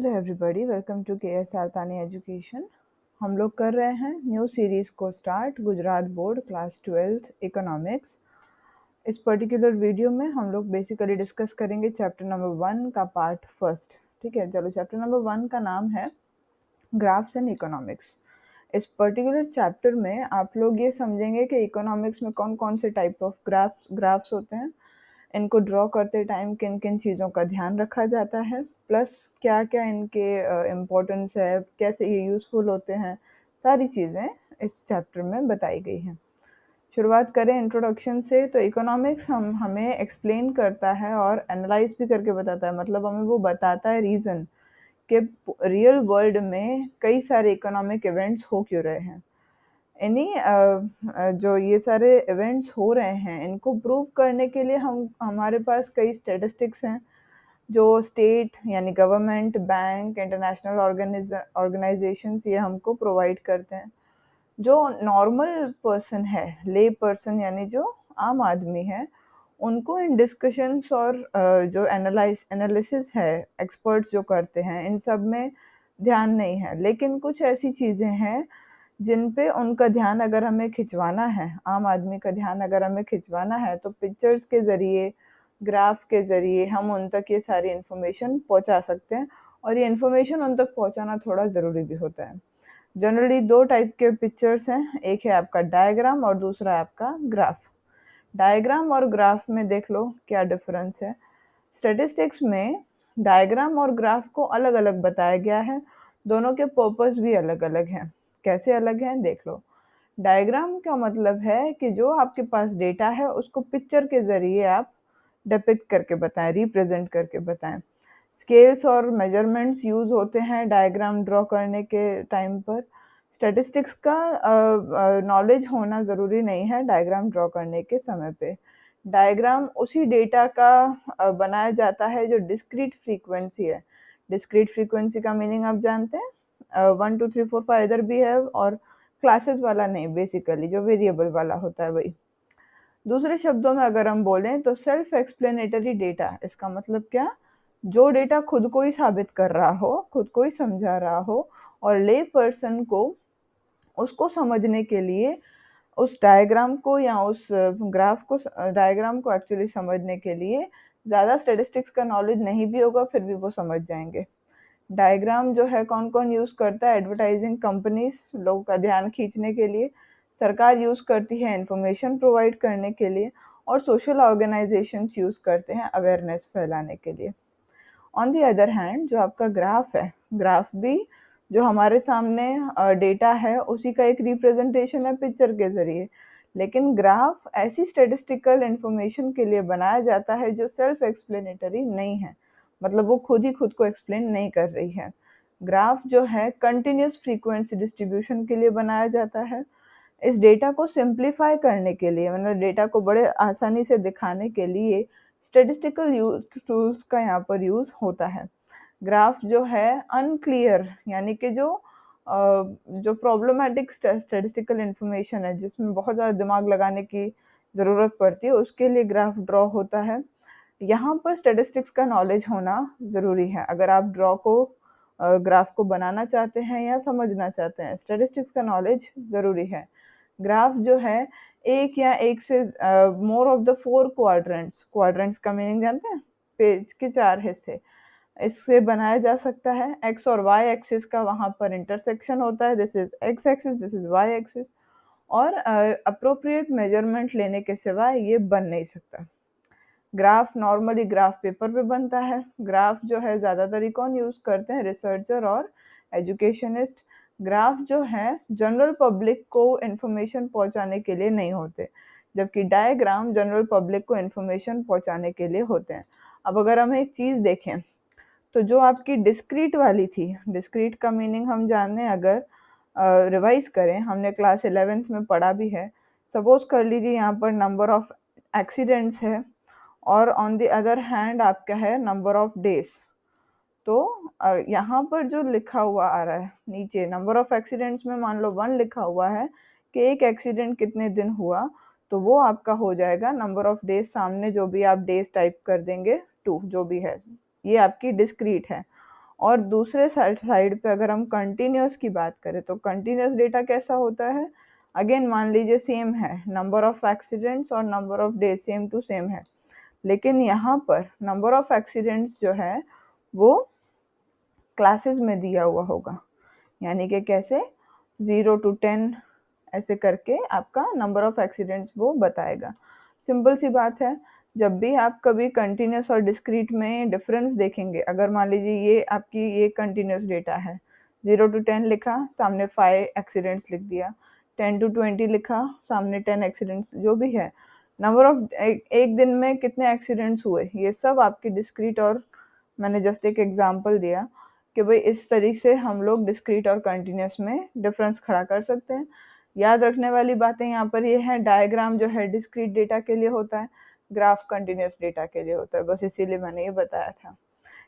Hello everybody, welcome to K S R. Tani education. हम लोग कर रहे हैं न्यू सीरीज़ को start, Gujarat board class 12th economics. इस पर्टिकुलर वीडियो में हम लोग बेसिकली डिस्कस करेंगे चैप्टर नंबर 1 का पार्ट फर्स्ट। ठीक है, चलो चैप्टर नंबर 1 का नाम है ग्राफ्स एंड इकोनॉमिक्स। इस पर्टिकुलर चैप्टर में आप लोग ये समझेंगे कि इकोनॉमिक्स में कौन कौन से टाइप ऑफ ग्राफ्स होते हैं, इनको ड्रॉ करते टाइम किन किन चीज़ों का ध्यान रखा जाता है, प्लस क्या क्या इनके इम्पोर्टेंस है, कैसे ये यूज़फुल होते हैं, सारी चीज़ें इस चैप्टर में बताई गई हैं। शुरुआत करें इंट्रोडक्शन से। तो इकोनॉमिक्स हमें एक्सप्लेन करता है और एनालाइज भी करके बताता है, मतलब हमें वो बताता है रीज़न कि रियल वर्ल्ड में कई सारे इकोनॉमिक इवेंट्स हो क्यों रहे हैं। इन्हीं जो ये सारे इवेंट्स हो रहे हैं, इनको प्रूव करने के लिए हमारे पास कई स्टैटिस्टिक्स हैं जो स्टेट यानी गवर्नमेंट, बैंक, इंटरनेशनल ऑर्गेनाइजेशंस ये हमको प्रोवाइड करते हैं। जो नॉर्मल पर्सन है, ले पर्सन यानी जो आम आदमी है, उनको इन डिस्कशंस और जो एनालिसिस है एक्सपर्ट्स जो करते हैं, इन सब में ध्यान नहीं है। लेकिन कुछ ऐसी चीज़ें हैं जिन पे उनका ध्यान अगर हमें खिंचवाना है, आम आदमी का ध्यान अगर हमें खिंचवाना है, तो पिक्चर्स के ज़रिए, ग्राफ के ज़रिए हम उन तक ये सारी इन्फॉर्मेशन पहुंचा सकते हैं, और ये इन्फॉर्मेशन उन तक पहुंचाना थोड़ा ज़रूरी भी होता है। जनरली दो टाइप के पिक्चर्स हैं, एक है आपका डायग्राम और दूसरा है आपका ग्राफ। डायग्राम और ग्राफ में देख लो क्या डिफरेंस है। स्टैटिस्टिक्स में डायग्राम और ग्राफ को अलग अलग बताया गया है, दोनों के पर्पस भी अलग अलग हैं। कैसे अलग हैं देख लो। डायग्राम का मतलब है कि जो आपके पास डेटा है उसको पिक्चर के ज़रिए आप डिपिक्ट करके बताएं, रिप्रेजेंट करके बताएं। स्केल्स और मेजरमेंट्स यूज़ होते हैं डायग्राम ड्रॉ करने के टाइम पर। स्टैटिस्टिक्स का नॉलेज होना ज़रूरी नहीं है डायग्राम ड्रॉ करने के समय पे। डायग्राम उसी डेटा का बनाया जाता है जो डिस्क्रीट फ्रीक्वेंसी है। डिस्क्रीट फ्रीक्वेंसी का मीनिंग आप जानते हैं, 1 2 3 4 5 इधर भी है, और क्लासेस वाला नहीं, बेसिकली जो वेरिएबल वाला होता है वही। दूसरे शब्दों में अगर हम बोलें तो सेल्फ एक्सप्लेनेटरी डेटा, इसका मतलब क्या, जो डेटा खुद को ही साबित कर रहा हो, खुद को ही समझा रहा हो, और ले पर्सन को उसको समझने के लिए उस डायग्राम को या उस ग्राफ को, डायग्राम को एक्चुअली समझने के लिए ज़्यादा स्टैटिस्टिक्स का नॉलेज नहीं भी होगा, फिर भी वो समझ जाएंगे। डायग्राम जो है कौन कौन यूज़ करता है, एडवर्टाइजिंग कंपनीज लोगों का ध्यान खींचने के लिए, सरकार यूज़ करती है इन्फॉर्मेशन प्रोवाइड करने के लिए, और सोशल ऑर्गेनाइजेशंस यूज़ करते हैं अवेयरनेस फैलाने के लिए। ऑन दी अदर हैंड जो आपका ग्राफ है, ग्राफ भी जो हमारे सामने डेटा है उसी का एक रिप्रेजेंटेशन है पिक्चर के ज़रिए। लेकिन ग्राफ ऐसी स्टैटिस्टिकल इन्फॉर्मेशन के लिए बनाया जाता है जो सेल्फ एक्सप्लेनेटरी नहीं है, मतलब वो खुद ही खुद को एक्सप्लेन नहीं कर रही है। ग्राफ जो है कंटिन्यूस फ्रीक्वेंसी डिस्ट्रीब्यूशन के लिए बनाया जाता है। इस डेटा को सिंप्लीफाई करने के लिए, मतलब डेटा को बड़े आसानी से दिखाने के लिए स्टैटिस्टिकल टूल्स का यहाँ पर यूज़ होता है। ग्राफ जो है अनक्लियर, यानी कि जो प्रॉब्लमेटिक स्टैटिस्टिकल इन्फॉर्मेशन है जिसमें बहुत ज़्यादा दिमाग लगाने की ज़रूरत पड़ती है, उसके लिए ग्राफ ड्रॉ होता है। यहाँ पर स्टैटिस्टिक्स का नॉलेज होना ज़रूरी है अगर आप ग्राफ को बनाना चाहते हैं या समझना चाहते हैं, स्टैटिस्टिक्स का नॉलेज ज़रूरी है। ग्राफ जो है एक या एक से more of the 4 quadrants, quadrants का मीनिंग जानते हैं, पेज के 4 हिस्से, इससे बनाया जा सकता है। एक्स और वाई एक्सिस का वहाँ पर इंटरसेक्शन होता है, this is X axis, this is Y axis, और अप्रोप्रिएट मेजरमेंट लेने के सिवाय ये बन नहीं सकता। ग्राफ नॉर्मली ग्राफ पेपर पे बनता है। ग्राफ जो है ज़्यादातर कौन यूज़ करते हैं, रिसर्चर और एजुकेशनिस्ट। ग्राफ जो है जनरल पब्लिक को इन्फॉर्मेशन पहुंचाने के लिए नहीं होते, जबकि डायग्राम जनरल पब्लिक को इन्फॉर्मेशन पहुंचाने के लिए होते हैं। अब अगर हम एक चीज़ देखें तो जो आपकी डिस्क्रीट वाली थी, डिस्क्रीट का मीनिंग हम जाने अगर रिवाइज करें, हमने क्लास 11th में पढ़ा भी है। सपोज कर लीजिए यहाँ पर नंबर ऑफ एक्सीडेंट्स है और ऑन द अदर हैंड आपका है नंबर ऑफ डेज। तो यहाँ पर जो लिखा हुआ आ रहा है नीचे, नंबर ऑफ एक्सीडेंट्स में मान लो 1 लिखा हुआ है कि एक एक्सीडेंट कितने दिन हुआ, तो वो आपका हो जाएगा नंबर ऑफ डेज, सामने जो भी आप डेज टाइप कर देंगे 2, जो भी है, ये आपकी डिस्क्रीट है। और दूसरे साइड पे अगर हम कंटिन्यूस की बात करें तो कंटिन्यूस डेटा कैसा होता है, अगेन मान लीजिए सेम है, नंबर ऑफ एक्सीडेंट्स और number of days same to same है, लेकिन यहाँ पर नंबर ऑफ एक्सीडेंट्स जो है वो क्लासेस में दिया हुआ होगा, यानी कि कैसे 0 to 10 ऐसे करके आपका नंबर ऑफ एक्सीडेंट्स वो बताएगा। सिंपल सी बात है, जब भी आप कभी कंटिन्यूस और डिस्क्रीट में डिफरेंस देखेंगे, अगर मान लीजिए ये कंटिन्यूस डेटा है, 0 to 10 लिखा, सामने 5 एक्सीडेंट्स लिख दिया, 10 to 20 लिखा, सामने 10 एक्सीडेंट्स, जो भी है नंबर ऑफ एक दिन में कितने एक्सीडेंट्स हुए, ये सब आपकी डिस्क्रीट और मैंने जस्ट एक एग्जांपल दिया कि भाई इस तरीके से हम लोग डिस्क्रीट और कंटिन्यूस में डिफरेंस खड़ा कर सकते हैं। याद रखने वाली बातें यहाँ पर ये हैं, डायग्राम जो है डिस्क्रीट डेटा के लिए होता है, ग्राफ कंटिन्यूस डेटा के लिए होता है, बस इसीलिए मैंने ये बताया था।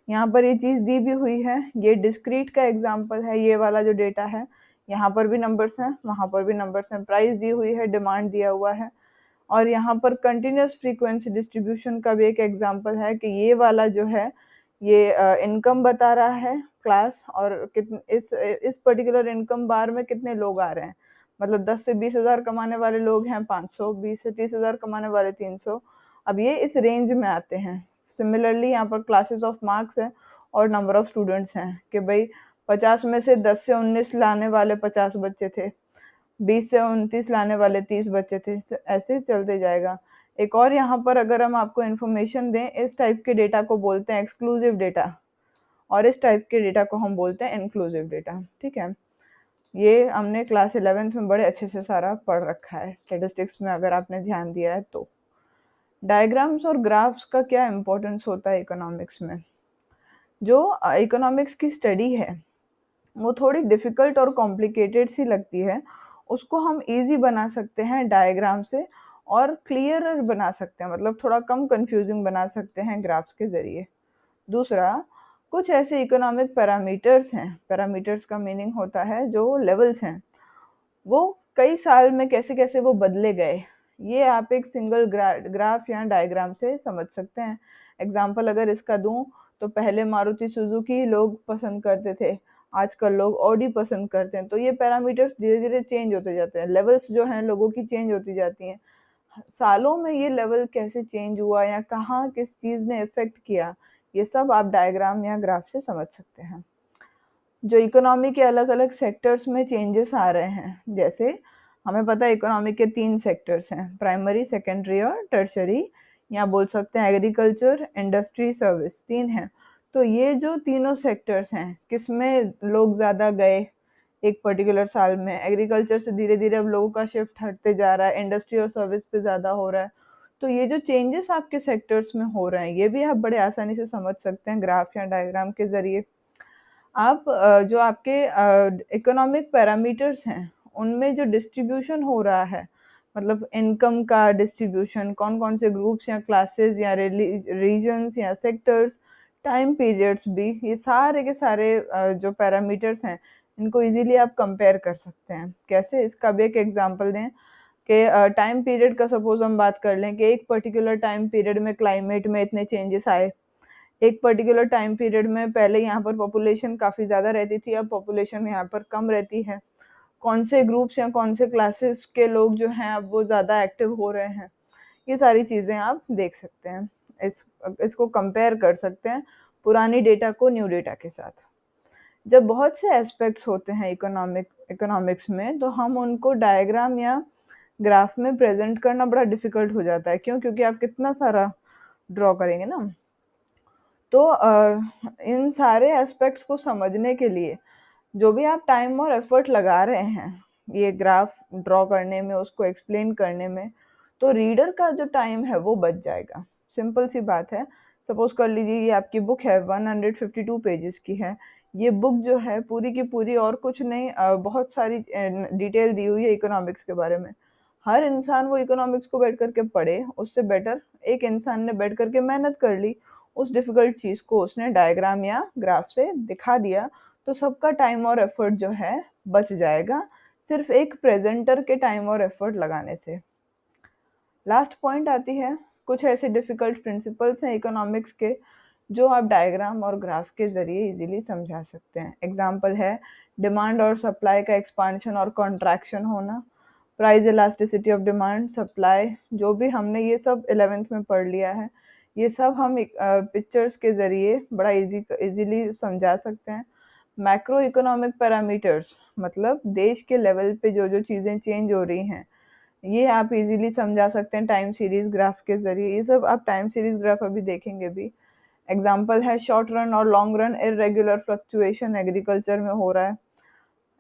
यहाँ पर ये चीज़ दी भी हुई है, ये डिस्क्रीट का एग्जाम्पल है, ये वाला जो डेटा है, यहाँ पर भी नंबर्स हैं, वहाँ पर भी नंबर्स हैं, प्राइस दी हुई है, डिमांड दिया हुआ है, और यहाँ पर कंटिन्यूस फ्रीक्वेंसी डिस्ट्रीब्यूशन का भी एक एग्जाम्पल है कि ये वाला जो है ये इनकम बता रहा है क्लास, और कितने इस पर्टिकुलर इनकम बार में कितने लोग आ रहे हैं, मतलब 10 से 20 हज़ार कमाने वाले लोग हैं 500, 20 से 30 हज़ार कमाने वाले 300, अब ये इस रेंज में आते हैं। सिमिलरली यहाँ पर क्लासेस ऑफ मार्क्स है और नंबर ऑफ स्टूडेंट्स हैं कि भाई 50 में से 10 से 19 लाने वाले 50 बच्चे थे, 20 से 29 लाने वाले 30 बच्चे थे, ऐसे चलते जाएगा। एक और यहाँ पर अगर हम आपको इन्फॉर्मेशन दें, इस टाइप के डेटा को बोलते हैं एक्सक्लूसिव डेटा, और इस टाइप के डेटा को हम बोलते हैं इंक्लूसिव डेटा। ठीक है, ये हमने क्लास 11th में बड़े अच्छे से सारा पढ़ रखा है, स्टेटिस्टिक्स में अगर आपने ध्यान दिया है तो। डायग्राम्स और ग्राफ्स का क्या इम्पोर्टेंस होता है इकोनॉमिक्स में? जो इकोनॉमिक्स की स्टडी है वो थोड़ी डिफ़िकल्ट और कॉम्प्लिकेटेड सी लगती है, उसको हम ईज़ी बना सकते हैं डायग्राम से, और क्लियरर बना सकते हैं, मतलब थोड़ा कम कन्फ्यूजिंग बना सकते हैं ग्राफ्स के ज़रिए। दूसरा, कुछ ऐसे इकोनॉमिक पैरामीटर्स हैं, पैरामीटर्स का मीनिंग होता है जो लेवल्स हैं, वो कई साल में कैसे-कैसे वो बदले गए, ये आप एक सिंगल ग्राफ या डायग्राम से समझ सकते हैं। एग्ज़ाम्पल अगर इसका दूँ तो पहले मारुति सुजुकी लोग पसंद करते थे, आजकल लोग ऑडी पसंद करते हैं, तो ये पैरामीटर्स धीरे-धीरे चेंज होते जाते हैं, लेवल्स जो हैं लोगों की चेंज होती जाती हैं। सालों में ये लेवल कैसे चेंज हुआ या कहाँ किस चीज़ ने इफ़ेक्ट किया, ये सब आप डायग्राम या ग्राफ से समझ सकते हैं। जो इकोनॉमी के अलग-अलग सेक्टर्स में चेंजेस आ रहे हैं, जैसे हमें पता है इकोनॉमी के 3 सेक्टर्स हैं, प्राइमरी, सेकेंडरी और टर्शियरी, या बोल सकते हैं एग्रीकल्चर, इंडस्ट्री, सर्विस, 3 हैं। तो ये जो तीनों सेक्टर्स हैं, किसमें लोग ज़्यादा गए एक पर्टिकुलर साल में? एग्रीकल्चर से धीरे-धीरे अब लोगों का शिफ्ट हटते जा रहा है, इंडस्ट्री और सर्विस पे ज़्यादा हो रहा है। तो ये जो चेंजेस आपके सेक्टर्स में हो रहे हैं, ये भी आप बड़े आसानी से समझ सकते हैं ग्राफ या डायग्राम के ज़रिए। आप जो आपके इकोनॉमिक पैरामीटर्स हैं, उनमें जो डिस्ट्रीब्यूशन हो रहा है, मतलब इनकम का डिस्ट्रीब्यूशन, कौन-कौन से ग्रुप्स या क्लासेस या रीजन्स या सेक्टर्स, टाइम पीरियड्स भी, ये सारे के सारे जो पैरामीटर्स हैं, इनको ईज़िली आप कंपेयर कर सकते हैं। कैसे? इसका भी एक एग्ज़ाम्पल दें कि टाइम पीरियड का सपोज़ हम बात कर लें कि एक पर्टिकुलर टाइम पीरियड में क्लाइमेट में इतने चेंजेस आए। एक पर्टिकुलर टाइम पीरियड में पहले यहाँ पर पॉपुलेशन काफ़ी ज़्यादा रहती थी, अब पॉपुलेशन यहाँ पर कम रहती है। कौन से ग्रुप्स या कौन से क्लासेस के लोग जो हैं अब वो ज़्यादा एक्टिव हो रहे हैं, ये सारी चीज़ें आप देख सकते हैं। इसको कंपेयर कर सकते हैं पुरानी डेटा को न्यू डेटा के साथ। जब बहुत से एस्पेक्ट्स होते हैं इकोनॉमिक्स में, तो हम उनको डायग्राम या ग्राफ में प्रेज़ेंट करना बड़ा डिफ़िकल्ट हो जाता है। क्यों? क्योंकि आप कितना सारा ड्रॉ करेंगे ना। तो इन सारे एस्पेक्ट्स को समझने के लिए जो भी आप टाइम और एफर्ट लगा रहे हैं, ये ग्राफ ड्रॉ करने में, उसको एक्सप्लेन करने में, तो रीडर का जो टाइम है वो बच जाएगा। सिंपल सी बात है, सपोज़ कर लीजिए ये आपकी बुक है 152 पेजेस की है। ये बुक जो है पूरी की पूरी और कुछ नहीं, बहुत सारी डिटेल दी हुई है इकोनॉमिक्स के बारे में। हर इंसान वो इकोनॉमिक्स को बैठ कर के पढ़े, उससे बेटर एक इंसान ने बैठ कर के मेहनत कर ली, उस डिफ़िकल्ट चीज़ को उसने डायग्राम या ग्राफ से दिखा दिया, तो सबका टाइम और एफर्ट जो है बच जाएगा, सिर्फ एक प्रेजेंटर के टाइम और एफर्ट लगाने से। लास्ट पॉइंट आती है, कुछ ऐसे डिफ़िकल्ट प्रिंसिपल्स हैं इकोनॉमिक्स के जो आप डायग्राम और ग्राफ के ज़रिए इजीली समझा सकते हैं। एग्जाम्पल है डिमांड और सप्लाई का एक्सपांशन और कॉन्ट्रैक्शन होना, price elasticity of demand, supply, जो भी हमने ये सब 11th में पढ़ लिया है, ये सब हम पिक्चर्स के ज़रिए बड़ा इजीली समझा सकते हैं। मैक्रो इकोनॉमिक पैरामीटर्स मतलब देश के लेवल पे जो जो चीज़ें चेंज हो रही हैं, ये आप इजीली समझा सकते हैं टाइम सीरीज ग्राफ के ज़रिए। ये सब आप टाइम सीरीज ग्राफ अभी देखेंगे भी। एग्जाम्पल है शॉर्ट रन और long run irregular fluctuation agriculture में हो रहा है।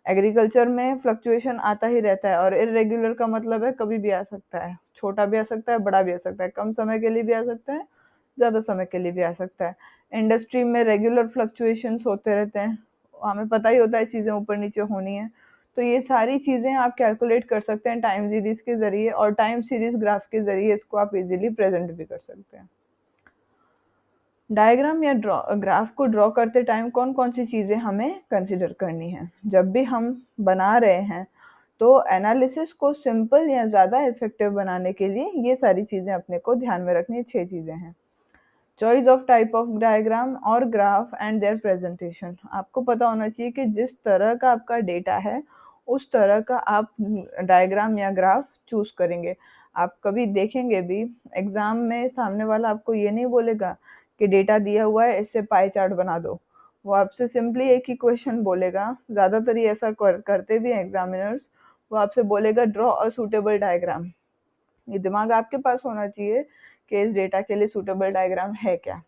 एग्रीकल्चर में फ्लक्चुएशन आता ही रहता है और इरेगुलर का मतलब है कभी भी आ सकता है, छोटा भी आ सकता है, बड़ा भी आ सकता है, कम समय के लिए भी आ सकता है, ज़्यादा समय के लिए भी आ सकता है। इंडस्ट्री में रेगुलर फ्लक्चुएशंस होते रहते हैं, हमें पता ही होता है चीज़ें ऊपर नीचे होनी है। तो ये सारी चीज़ें आप कैलकुलेट कर सकते हैं टाइम सीरीज के ज़रिए, और टाइम सीरीज ग्राफ के ज़रिए इसको आप इजीली प्रेजेंट भी कर सकते हैं। डायग्राम या ग्राफ को ड्रॉ करते टाइम कौन कौन सी चीज़ें हमें कंसिडर करनी है। जब भी हम बना रहे हैं तो एनालिसिस को सिंपल या ज़्यादा इफेक्टिव बनाने के लिए ये सारी चीज़ें अपने को ध्यान में रखनी, 6 चीज़ें हैं। Choice of type of diagram और ग्राफ एंड देयर प्रेजेंटेशन। आपको पता होना चाहिए कि जिस तरह का आपका डेटा है उस तरह का आप डायग्राम या ग्राफ चूज करेंगे। आप कभी देखेंगे भी एग्जाम में सामने वाला आपको ये नहीं बोलेगा कि डेटा दिया हुआ है इससे पाई चार्ट बना दो। वो आपसे सिंपली एक ही क्वेश्चन बोलेगा, ज़्यादातर ही ऐसा करते भी हैं एग्जामिनर्स। वो आपसे बोलेगा ड्रॉ अ सूटेबल डायग्राम। ये दिमाग आपके पास होना चाहिए कि इस डेटा के लिए सूटेबल डायग्राम है क्या।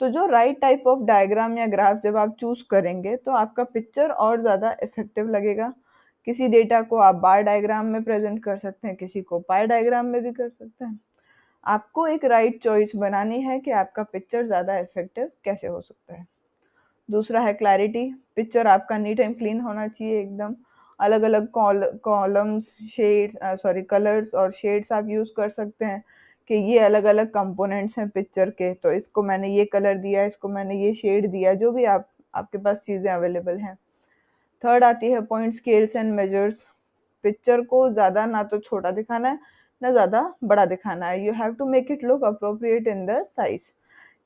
तो जो राइट टाइप ऑफ डायग्राम या ग्राफ जब आप चूज करेंगे तो आपका पिक्चर और ज़्यादा इफेक्टिव लगेगा। किसी डेटा को आप बार डायग्राम में प्रेजेंट कर सकते हैं, किसी को पाई डायग्राम में भी कर सकते हैं। आपको एक राइट चॉइस बनानी है कि आपका पिक्चर ज़्यादा इफेक्टिव कैसे हो सकता है। दूसरा है क्लैरिटी। पिक्चर आपका नीट एंड क्लीन होना चाहिए एकदम। अलग अलग कॉलम्स, शेड्स, कलर्स और शेड्स आप यूज़ कर सकते हैं कि ये अलग अलग कंपोनेंट्स हैं पिक्चर के, तो इसको मैंने ये कलर दिया, इसको मैंने ये शेड दिया, जो भी आपके पास चीज़ें अवेलेबल हैं। थर्ड आती है point, scales and measures. Picture को ज़्यादा ना तो छोटा दिखाना है ना ज़्यादा बड़ा दिखाना है। You have to make it look appropriate in the size,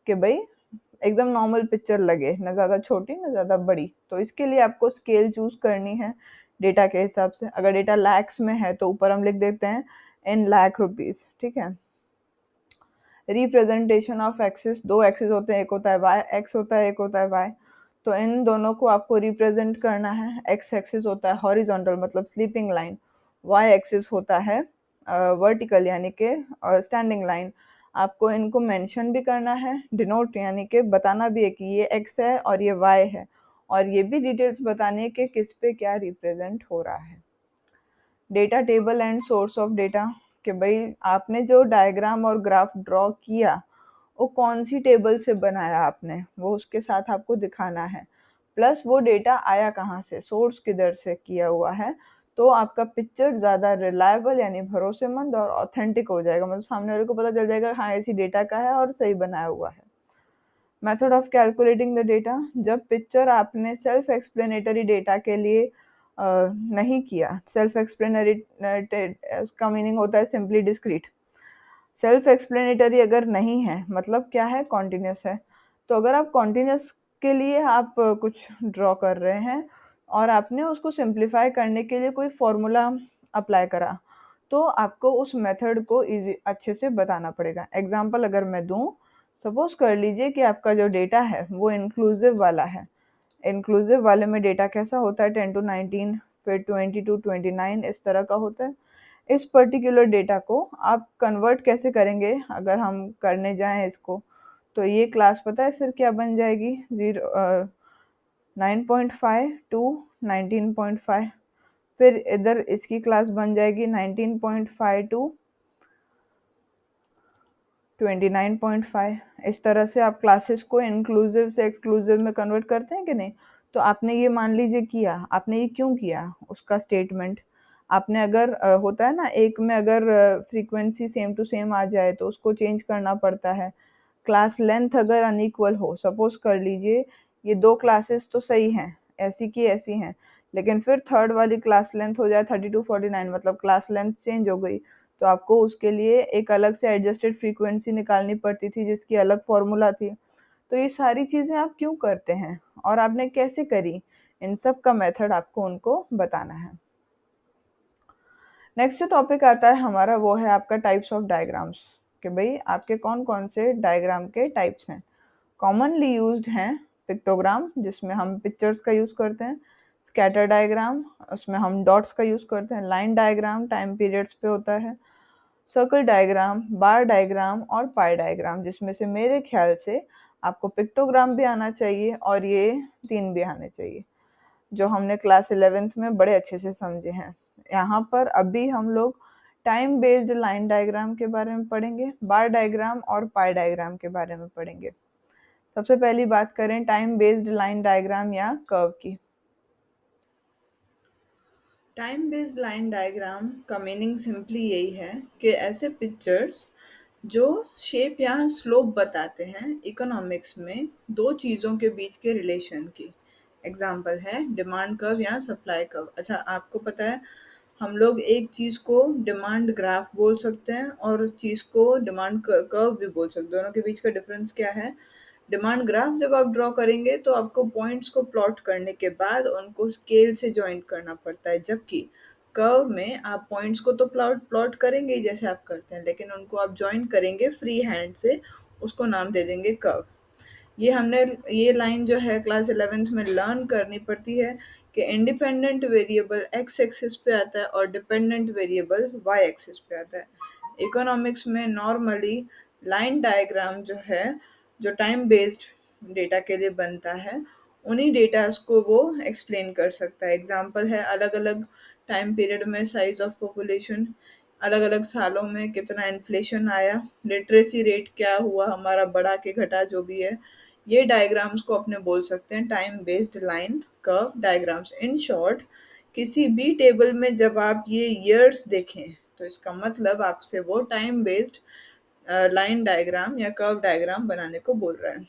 कि भाई एकदम नॉर्मल पिक्चर लगे, ना ज़्यादा छोटी ना ज़्यादा बड़ी। तो इसके लिए आपको स्केल चूज करनी है डेटा के हिसाब से। अगर डेटा लैक्स में है तो ऊपर हम लिख देते हैं इन लाख रुपीज़, ठीक है। रिप्रेजेंटेशन ऑफ एक्सिस, दो एक्सिस होते हैं, एक होता है वाई एक्स होता है, एक होता है वाई। तो इन दोनों को आपको रिप्रेजेंट करना है। एक्स एक्सिस होता है हॉरिजॉन्टल मतलब स्लीपिंग लाइन, वाई एक्सिस होता है वर्टिकल यानी कि स्टैंडिंग लाइन। आपको इनको मेंशन भी करना है, डिनोट यानी कि बताना भी है कि ये एक्स है और ये वाई है, और ये भी डिटेल्स बतानी है कि किस पे क्या रिप्रेजेंट हो रहा है। Data table and source of data, कि भाई आपने जो डायग्राम और ग्राफ ड्रॉ किया वो कौन सी टेबल से बनाया आपने, वो उसके साथ आपको दिखाना है। प्लस वो डेटा आया कहाँ से, सोर्स किधर से किया हुआ है। तो आपका पिक्चर ज़्यादा रिलायबल यानी भरोसेमंद और ऑथेंटिक हो जाएगा, मतलब सामने वाले को पता चल जाएगा हाँ इसी डेटा का है और सही बनाया हुआ है। Method of calculating the data, जब पिक्चर आपने सेल्फ एक्सप्लेनेटरी डेटा के लिए नहीं किया। सेल्फ एक्सप्लेनरी उसका मीनिंग होता है सिंपली डिस्क्रीट। सेल्फ एक्सप्लेनेटरी अगर नहीं है मतलब क्या है, कॉन्टिन्यूस है। तो अगर आप कॉन्टिन्यूस के लिए आप कुछ ड्रॉ कर रहे हैं और आपने उसको सिंप्लीफाई करने के लिए कोई फॉर्मूला अप्लाई करा, तो आपको उस मेथड को इजी अच्छे से बताना पड़ेगा। एग्जांपल अगर मैं दूं, सपोज कर लीजिए कि आपका जो डेटा है वो इंक्लूसिव वाला है। इंक्लूसिव वाले में डेटा कैसा होता है, 10 to 19, फिर 20 to 29, इस तरह का होता है। इस पर्टिकुलर डेटा को आप कन्वर्ट कैसे करेंगे, अगर हम करने जाएं इसको, तो ये क्लास पता है फिर क्या बन जाएगी, 9.5 टू 19.5। फिर इधर इसकी क्लास बन जाएगी 19.5 टू 29.5। इस तरह से आप क्लासेस को इंक्लूसिव से एक्सक्लूसिव में कन्वर्ट करते हैं कि नहीं। तो आपने ये मान लीजिए किया, आपने ये क्यों किया उसका स्टेटमेंट। आपने अगर होता है ना, एक में अगर फ्रीक्वेंसी सेम टू सेम आ जाए तो उसको चेंज करना पड़ता है। क्लास लेंथ अगर अनइक्वल हो, सपोज कर लीजिए ये दो क्लासेस तो सही हैं, ऐसी की ऐसी हैं, लेकिन फिर थर्ड वाली क्लास लेंथ हो जाए 3249, मतलब क्लास लेंथ चेंज हो गई, तो आपको उसके लिए एक अलग से एडजस्टेड फ्रीक्वेंसी निकालनी पड़ती थी जिसकी अलग फॉर्मूला थी। तो ये सारी चीज़ें आप क्यों करते हैं और आपने कैसे करी, इन सब का मेथड आपको उनको बताना है। नेक्स्ट जो टॉपिक आता है हमारा वो है आपका टाइप्स ऑफ डायग्राम्स, कि भाई आपके कौन कौन से डायग्राम के टाइप्स हैं। कॉमनली यूज्ड हैं पिक्टोग्राम, जिसमें हम पिक्चर्स का यूज़ करते हैं, स्कैटर डायग्राम, उसमें हम डॉट्स का यूज़ करते हैं, लाइन डायग्राम टाइम पीरियड्स पे होता है, सर्कल डायग्राम, बार डायग्राम और पाई डायग्राम, जिसमें से मेरे ख्याल से आपको पिक्टोग्राम भी आना चाहिए और ये 3 भी आने चाहिए, जो हमने क्लास 11th में बड़े अच्छे से समझे हैं। यहाँ पर अभी हम लोग टाइम बेस्ड लाइन डायग्राम के बारे में पढ़ेंगे, बार डायग्राम और पाई डायग्राम के बारे में पढ़ेंगे। सबसे पहली बात करें टाइम बेस्ड लाइन डायग्राम या कर्व की। टाइम बेस्ड लाइन डायग्राम का मीनिंग सिंपली यही है कि ऐसे पिक्चर्स जो शेप या स्लोप बताते हैं इकोनॉमिक्स में दो चीज़ों के बीच के रिलेशन की। एग्जाम्पल है डिमांड कर्व या सप्लाई कर्व। अच्छा, आपको पता है हम लोग एक चीज़ को डिमांड ग्राफ बोल सकते हैं और चीज़ को डिमांड कर्व भी बोल सकते हैं। दोनों के बीच का डिफरेंस क्या है? डिमांड ग्राफ जब आप ड्रॉ करेंगे तो आपको पॉइंट्स को प्लॉट करने के बाद उनको स्केल से जॉइंट करना पड़ता है, जबकि कर्व में आप पॉइंट्स को तो प्लॉट प्लॉट करेंगे ही जैसे आप करते हैं, लेकिन उनको आप जॉइन करेंगे फ्री हैंड से, उसको नाम दे देंगे कर्व। ये लाइन जो है क्लास 11th में लर्न करनी पड़ती है कि इंडिपेंडेंट वेरिएबल एक्स एक्सिस पे आता है और डिपेंडेंट वेरिएबल वाई एक्सिस पे आता है। इकोनॉमिक्स में नॉर्मली लाइन डायग्राम जो है, जो टाइम बेस्ड डेटा के लिए बनता है, उन्हीं डेटास को वो एक्सप्लेन कर सकता है। एग्जाम्पल है अलग अलग टाइम पीरियड में साइज ऑफ पॉपुलेशन, अलग अलग सालों में कितना इन्फ्लेशन आया, लिटरेसी रेट क्या हुआ हमारा, बढ़ा के घटा जो भी है, ये डायग्राम्स को अपने बोल सकते हैं time based line curve diagrams. In short, किसी भी टेबल में जब आप ये ईयर्स देखें तो इसका मतलब आपसे वो टाइम बेस्ड लाइन डायग्राम या कर्व डायग्राम बनाने को बोल रहा है।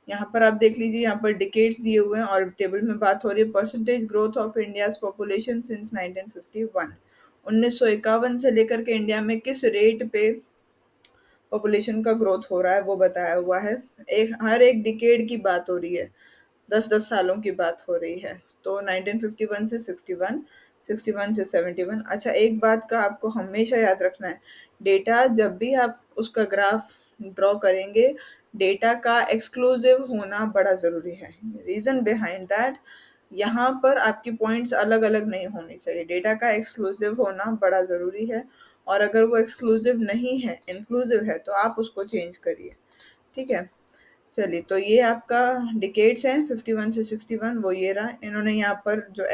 यहाँ पर आप देख लीजिए, यहाँ पर डिकेड्स दिए हुए हैं और टेबल में बात हो रही है percentage growth of India's population since 1951। 1951 से लेकर के इंडिया में किस रेट पे पॉपुलेशन का ग्रोथ हो रहा है वो बताया हुआ है। हर एक डिकेड की बात हो रही है, 10-10 सालों की बात हो रही है। तो 1951 से 61, 61 से 71। अच्छा, एक बात का आपको हमेशा याद रखना है, डेटा जब भी आप उसका ग्राफ ड्रॉ करेंगे, डेटा का एक्सक्लूसिव होना बड़ा ज़रूरी है। रीज़न बिहाइंड दैट, यहाँ पर आपकी पॉइंट्स अलग अलग नहीं होनी चाहिए, डेटा का एक्सक्लूसिव होना बड़ा ज़रूरी है। और अगर वो एक्सक्लूसिव नहीं है, इंक्लूसिव है, तो आप उसको चेंज करिए। ठीक है, चलिए, तो ये आपका डिकेड्स हैं 51 से 61, वो ये रहा। इन्होंने यहाँ पर जो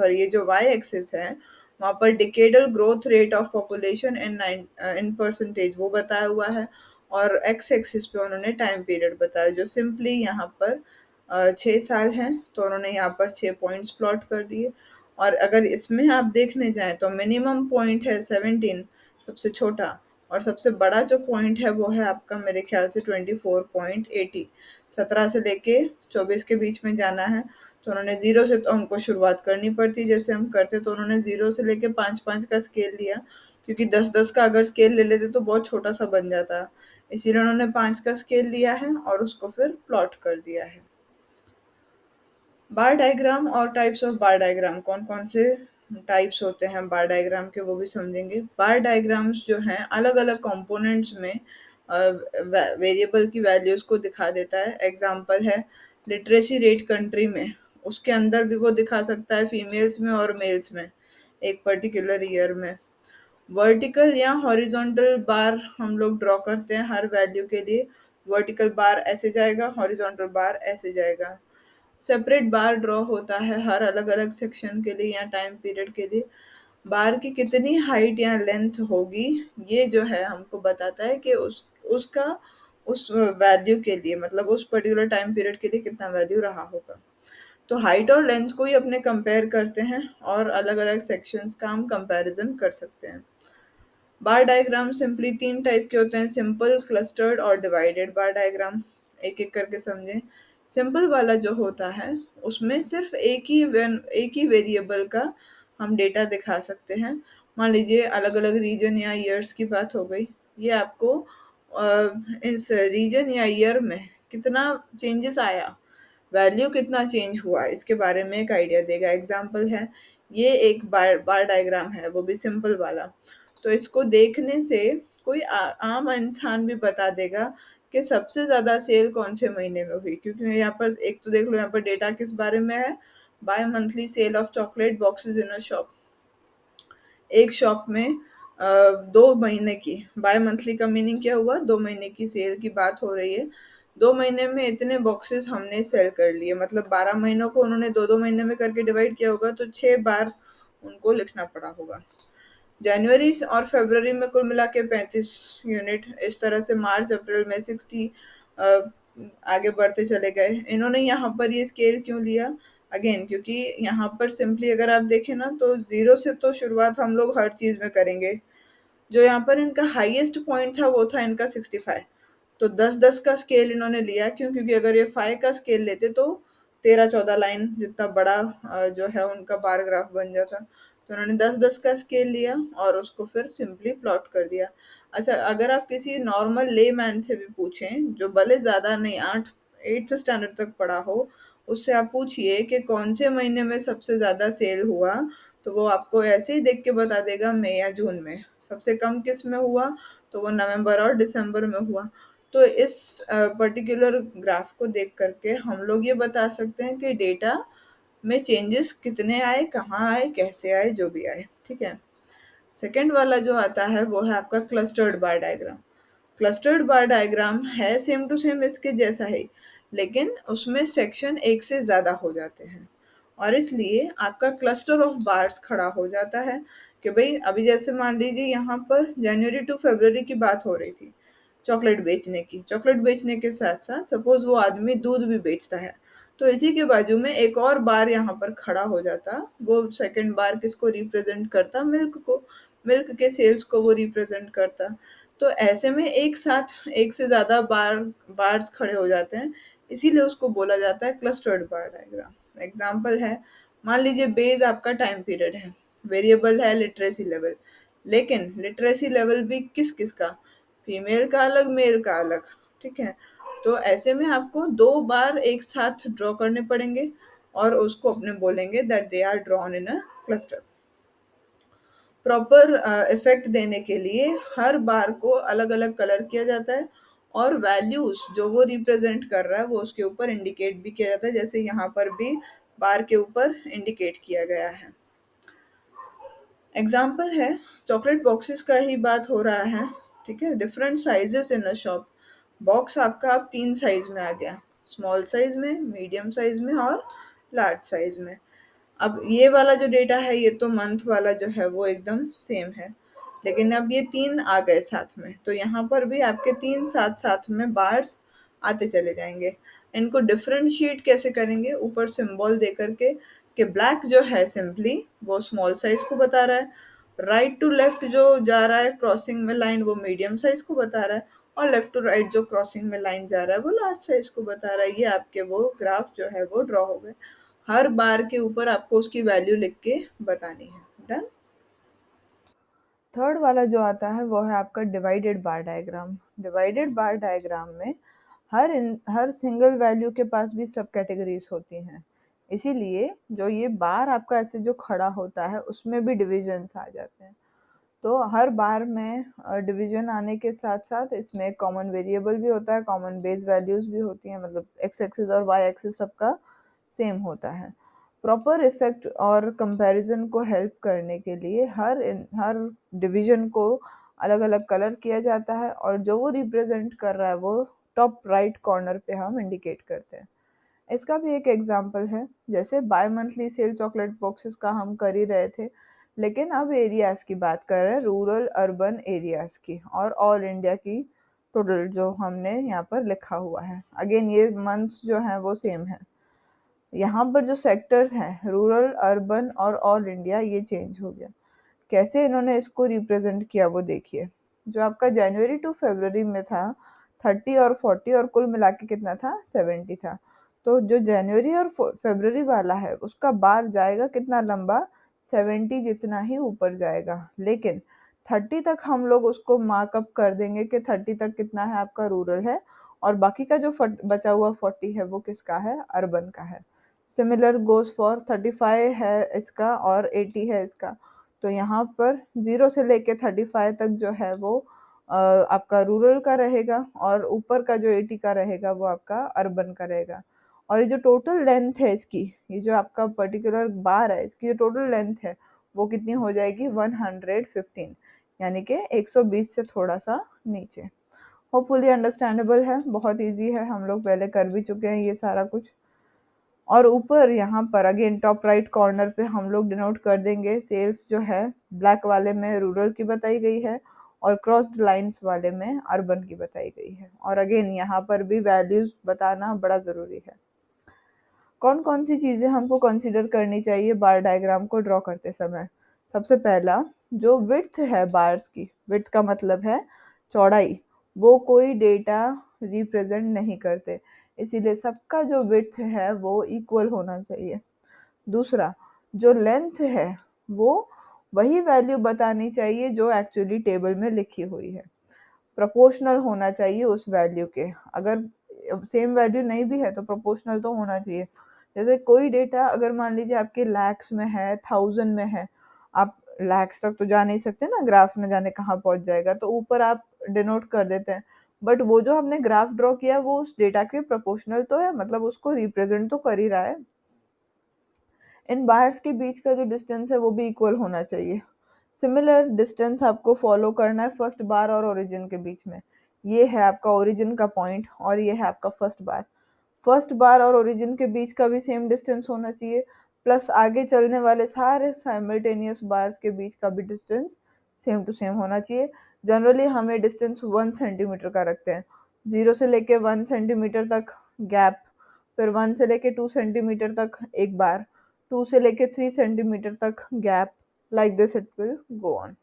ये जो वाई एक्सिस है, वहाँ पर decadal growth rate of population in percentage वो बताया हुआ है, और एक्स एक्सिस पे उन्होंने टाइम पीरियड बताया, जो सिंपली यहाँ पर 6 साल हैं, तो उन्होंने यहाँ पर 6 पॉइंट्स प्लॉट कर दिए। और अगर इसमें आप देखने जाएं तो मिनिमम पॉइंट है 17, सबसे छोटा, और सबसे बड़ा जो पॉइंट है वो है आपका मेरे ख्याल से 24.80। 17 से लेके 24 के बीच में जाना है, तो उन्होंने ज़ीरो से तो हमको शुरुआत करनी पड़ती जैसे हम करते, तो उन्होंने ज़ीरो से लेके 5-5 का स्केल लिया, क्योंकि 10-10 का अगर स्केल ले लेते तो बहुत छोटा सा बन जाता, इसीलिए उन्होंने 5 का स्केल लिया है और उसको फिर प्लॉट कर दिया है। बार डायग्राम और टाइप्स ऑफ बार डायग्राम, कौन कौन से टाइप्स होते हैं बार डायग्राम के वो भी समझेंगे। बार डायग्राम्स जो हैं अलग अलग कंपोनेंट्स में वेरिएबल की वैल्यूज़ को दिखा देता है। एग्जांपल है लिटरेसी रेट कंट्री में, उसके अंदर भी वो दिखा सकता है फीमेल्स में और मेल्स में एक पर्टिकुलर ईयर में। वर्टिकल या हॉरिजॉन्टल बार हम लोग ड्रॉ करते हैं हर वैल्यू के लिए, वर्टिकल बार ऐसे जाएगा, हॉरिजॉन्टल बार ऐसे जाएगा। सेपरेट बार ड्रॉ होता है हर अलग अलग सेक्शन के लिए या टाइम पीरियड के लिए। बार की कितनी हाइट या लेंथ होगी, ये जो है हमको बताता है कि उसका उस वैल्यू के लिए, मतलब उस पर्टिकुलर टाइम पीरियड के लिए कितना वैल्यू रहा होगा। तो हाइट और लेंथ को ही अपने कंपेयर करते हैं और अलग अलग सेक्शंस का हम कंपैरिजन कर सकते हैं। बार डायग्राम सिंपली 3 टाइप के होते हैं, सिंपल, क्लस्टर्ड और डिवाइडेड बार डायग्राम। एक एक करके समझें। सिंपल वाला जो होता है उसमें सिर्फ एक ही वेरिएबल का हम डेटा दिखा सकते हैं। मान लीजिए अलग अलग रीजन या ईयर्स की बात हो गई, ये आपको इस रीजन या ईयर में कितना चेंजेस आया, वैल्यू कितना चेंज हुआ, इसके बारे में एक आइडिया देगा। एग्जाम्पल है, ये एक बार बार डायग्राम है, वो भी सिंपल वाला। तो इसको देखने से कोई आम इंसान भी बता देगा कि सबसे ज़्यादा सेल कौन से महीने में हुई, क्योंकि यहाँ पर एक तो देख लो, यहाँ पर डेटा किस बारे में है, bimonthly sale of chocolate boxes in a shop. एक शॉप में 2 महीने की, बाय मंथली का मीनिंग क्या हुआ, 2 महीने की सेल की बात हो रही है। 2 महीने में इतने बॉक्सेस हमने सेल कर लिए, मतलब 12 महीनों को उन्होंने 2-2 महीने में करके डिवाइड किया होगा, तो 6 बार उनको लिखना पड़ा होगा। जनवरी और फरवरी में कुल मिला के 35 यूनिट, इस तरह से मार्च अप्रैल में 60, आगे बढ़ते चले गए। इन्होंने यहाँ पर ये स्केल क्यों लिया, अगेन क्योंकि यहाँ पर सिंपली अगर आप देखें ना, तो ज़ीरो से तो शुरुआत हम लोग हर चीज़ में करेंगे। जो यहाँ पर इनका हाईएस्ट पॉइंट था वो था इनका 65। तो 10-10 का स्केल इन्होंने लिया, क्यों, क्योंकि अगर ये 5 का स्केल लेते तो 13-14 लाइन जितना बड़ा जो है उनका बार ग्राफ बन जाता। तो उन्होंने 10-10 का स्केल लिया और उसको फिर सिंपली प्लॉट कर दिया। अच्छा, अगर आप किसी नॉर्मल लेमैन से भी पूछें, जो भले ज़्यादा नहीं, 8th स्टैंडर्ड तक पढ़ा हो, उससे आप पूछिए कि कौन से महीने में सबसे ज़्यादा सेल हुआ, तो वो आपको ऐसे ही देख के बता देगा मई या जून में। सबसे कम किस में हुआ, तो वो नवंबर और दिसंबर में हुआ। तो इस पर्टिकुलर ग्राफ को देख करके हम लोग ये बता सकते हैं कि डेटा में चेंजेस कितने आए, कहाँ आए, कैसे आए, जो भी आए, ठीक है। सेकेंड वाला जो आता है वो है आपका क्लस्टर्ड बार डायग्राम। क्लस्टर्ड बार डायग्राम है सेम टू सेम इसके जैसा ही, लेकिन उसमें सेक्शन एक से ज़्यादा हो जाते हैं, और इसलिए आपका क्लस्टर ऑफ बार्स खड़ा हो जाता है। कि भाई अभी जैसे मान लीजिए यहाँ पर जनवरी टू फरवरी की बात हो रही थी चॉकलेट बेचने की। चॉकलेट बेचने के साथ साथ सपोज वो आदमी दूध भी बेचता है, तो इसी के बाजू में एक और बार यहाँ पर खड़ा हो जाता। वो सेकंड बार किसको रिप्रेजेंट करता, मिल्क को, मिल्क के सेल्स को वो रिप्रेजेंट करता। तो ऐसे में एक साथ एक से ज़्यादा बार्स खड़े हो जाते हैं, इसीलिए उसको बोला जाता है क्लस्टर्ड बार डायग्राम। एग्जाम्पल है, मान लीजिए बेस आपका टाइम पीरियड है, वेरिएबल है लिटरेसी लेवल, लेकिन लिटरेसी लेवल भी किस किस का, फीमेल का अलग, मेल का अलग, ठीक है। तो ऐसे में आपको 2 बार एक साथ ड्रॉ करने पड़ेंगे, और उसको अपने बोलेंगे that they are drawn in a cluster. Proper effect देने के लिए हर बार को अलग अलग कलर किया जाता है, और वैल्यूज जो वो रिप्रेजेंट कर रहा है वो उसके ऊपर इंडिकेट भी किया जाता है, जैसे यहाँ पर भी बार के ऊपर इंडिकेट किया गया है। एग्जाम्पल है, चॉकलेट बॉक्सेस का ही बात हो रहा है, ठीक है। Different sizes in a shop, box आपका अब 3 साइज में आ गया, स्मॉल साइज में, मीडियम साइज में और लार्ज साइज में। अब ये वाला जो डेटा है, ये तो मंथ वाला जो है वो एकदम सेम है, लेकिन अब ये 3 आ गए साथ में, तो यहाँ पर भी आपके 3 साथ साथ में बार्स आते चले जाएंगे। इनको डिफरेंशिएट कैसे करेंगे, ऊपर सिंबल दे करके, कि ब्लैक जो है सिंपली वो स्मॉल साइज को बता रहा है, राइट टू लेफ्ट जो जा रहा है क्रॉसिंग में लाइन वो मीडियम साइज को बता रहा है, और लेफ्ट टू राइट जो क्रॉसिंग में लाइन जा रहा है वो लार्ज साइज को बता रहा है। ये आपके वो ग्राफ जो है वो ड्रॉ हो गए। हर बार के ऊपर आपको उसकी वैल्यू लिख के बतानी है। डन। थर्ड वाला जो आता है वो है आपका डिवाइडेड बार डायग्राम। डिवाइडेड बार डायग्राम में हर सिंगल वैल्यू के पास भी सब कैटेगरीज होती हैं, इसीलिए जो ये बार आपका ऐसे जो खड़ा होता है उसमें भी डिविजन्स आ जाते हैं। तो हर बार में डिवीजन आने के साथ साथ इसमें कॉमन वेरिएबल भी होता है, कॉमन बेस वैल्यूज भी होती हैं, मतलब एक्स एक्सिस और वाई एक्सिस सबका सेम होता है। प्रॉपर इफेक्ट और कंपैरिजन को हेल्प करने के लिए हर डिवीजन को अलग अलग कलर किया जाता है, और जो वो रिप्रेजेंट कर रहा है वो टॉप राइट कॉर्नर पे हम इंडिकेट करते हैं। इसका भी एक एग्जांपल है, जैसे bimonthly sale chocolate boxes का हम कर ही रहे थे, लेकिन अब एरियाज की बात कर रहे हैं, रूरल अर्बन एरियाज की, और ऑल इंडिया की टोटल जो हमने यहाँ पर लिखा हुआ है। अगेन ये मंथ्स जो हैं वो सेम है। यहाँ पर जो सेक्टर्स हैं, रूरल, अर्बन और ऑल इंडिया, ये चेंज हो गया। कैसे इन्होंने इसको रिप्रेजेंट किया वो देखिए। जो आपका जनवरी टू फरवरी में था 30 और 40, और कुल मिला के कितना था, 70 था। तो जो जनवरी और फरवरी वाला है उसका बार जाएगा कितना लंबा, 70 जितना ही ऊपर जाएगा, लेकिन 30 तक हम लोग उसको मार्कअप कर देंगे कि 30 तक कितना है आपका रूरल है, और बाकी का जो बचा हुआ 40 है वो किसका है, अर्बन का है। सिमिलर गोज फॉर 35 है इसका और 80 है इसका। तो यहाँ पर 0 से लेके 35 तक जो है वो आपका रूरल का रहेगा, और ऊपर का जो 80 का रहेगा वो आपका अर्बन का रहेगा। और ये जो टोटल लेंथ है इसकी, ये जो आपका पर्टिकुलर बार है, इसकी जो टोटल लेंथ है वो कितनी हो जाएगी, 115, यानी कि 120 से थोड़ा सा नीचे। होपफुली अंडरस्टैंडेबल है, बहुत इजी है, हम लोग पहले कर भी चुके हैं ये सारा कुछ। और ऊपर यहाँ पर अगेन टॉप राइट कॉर्नर पे हम लोग डिनोट कर देंगे सेल्स जो है, ब्लैक वाले में रूरल की बताई गई है और क्रॉस्ड लाइंस वाले में अर्बन की बताई गई है। और अगेन यहाँ पर भी वैल्यूज बताना बड़ा ज़रूरी है। कौन कौन सी चीज़ें हमको कंसीडर करनी चाहिए बार डायग्राम को ड्रॉ करते समय। सबसे पहला, जो विड्थ है बार्स की, विड्थ का मतलब है चौड़ाई, वो कोई डेटा रिप्रेजेंट नहीं करते, इसीलिए सबका जो विड्थ है वो इक्वल होना चाहिए। दूसरा, जो लेंथ है वो वही वैल्यू बतानी चाहिए जो एक्चुअली टेबल में लिखी हुई है, प्रोपोर्शनल होना चाहिए उस वैल्यू के। अगर सेम वैल्यू नहीं भी है तो प्रोपोर्शनल तो होना चाहिए। जैसे कोई डेटा अगर मान लीजिए आपके लैक्स में है, 1000 में है, आप लैक्स तक तो जा नहीं सकते ना, ग्राफ न जाने कहाँ पहुंच जाएगा, तो ऊपर आप डिनोट कर देते हैं। बट वो जो हमने ग्राफ ड्रॉ किया वो उस डेटा के प्रोपोर्शनल तो है, मतलब उसको रिप्रेजेंट तो कर ही रहा है। इन बार्स के बीच का जो डिस्टेंस है वो भी इक्वल होना चाहिए। सिमिलर डिस्टेंस आपको फॉलो करना है फर्स्ट बार और ओरिजिन के बीच में। ये है आपका ओरिजिन का पॉइंट और ये है आपका फर्स्ट बार। फर्स्ट बार और ओरिजिन के बीच का भी सेम डिस्टेंस होना चाहिए, प्लस आगे चलने वाले सारे साइमल्टेनियस बार्स के बीच का भी डिस्टेंस सेम टू सेम होना चाहिए। जनरली हमें डिस्टेंस 1 सेंटीमीटर का रखते हैं, 0 से लेके 1 सेंटीमीटर तक गैप, फिर 1 से लेके 2 सेंटीमीटर तक एक बार, 2 से लेके 3 सेंटीमीटर तक gap, like this it will go on.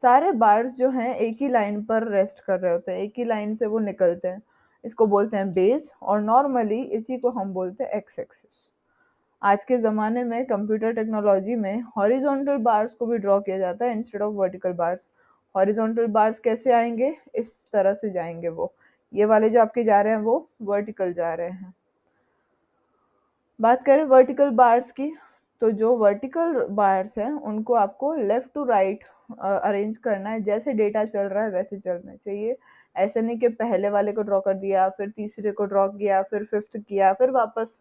सारे बार्स जो हैं एक ही लाइन पर रेस्ट कर रहे होते हैं, एक ही लाइन से वो निकलते हैं, इसको बोलते हैं बेस, और नॉर्मली इसी को हम बोलते हैं एक्स एक्सिस। आज के ज़माने में कंप्यूटर टेक्नोलॉजी में हॉरिजॉन्टल बार्स को भी ड्रॉ किया जाता है instead of vertical bars. Horizontal bars कैसे आएंगे, इस तरह से जाएंगे, वो ये वाले जो आपके जा रहे हैं वो वर्टिकल जा रहे हैं। बात करें वर्टिकल बार्स की, तो जो वर्टिकल बार्स हैं उनको आपको लेफ्ट टू राइट अरेंज करना है, जैसे डेटा चल रहा है वैसे चलना चाहिए। ऐसे नहीं कि पहले वाले को ड्रॉ कर दिया, फिर तीसरे को ड्रॉ किया, फिर फिफ्थ किया, फिर वापस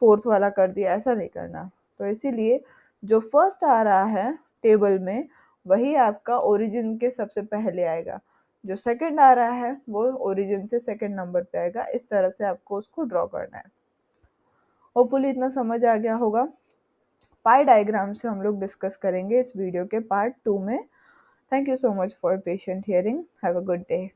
फोर्थ वाला कर दिया, ऐसा नहीं करना। तो इसीलिए जो फर्स्ट आ रहा है टेबल में वही आपका ओरिजिन के सबसे पहले आएगा, जो सेकंड आ रहा है वो ओरिजिन से सेकंड नंबर पे आएगा। इस तरह से आपको उसको ड्रॉ करना है। होपफुली इतना समझ आ गया होगा। पाई डायग्राम से हम लोग डिस्कस करेंगे इस वीडियो के पार्ट 2 में। Thank you so much for patient hearing. Have a good day.